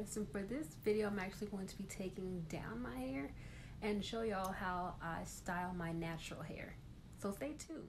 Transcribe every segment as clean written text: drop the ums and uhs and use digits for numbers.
guys, and for this video I'm actually going to be taking down my hair and show y'all how I style my natural hair. So stay tuned.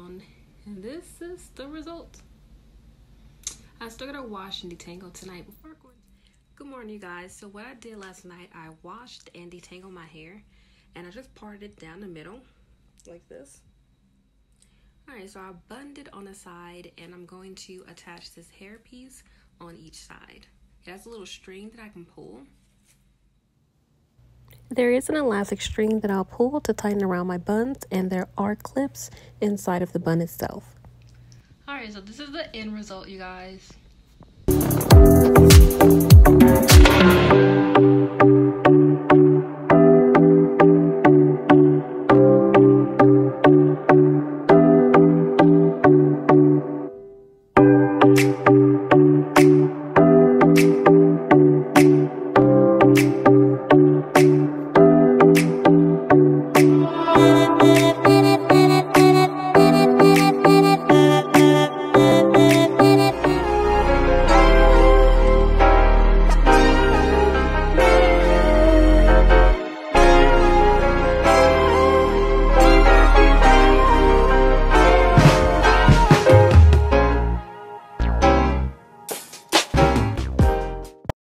on, and this is the result. I still gotta wash and detangle tonight before going. Good morning, you guys. So what I did last night, I washed and detangled my hair, and I just parted it down the middle like this. Alright, so I bunned it on the side, and I'm going to attach this hair piece on each side. It has a little string that I can pull. There is an elastic string that I'll pull to tighten around my buns, and there are clips inside of the bun itself. Alright, so this is the end result, you guys.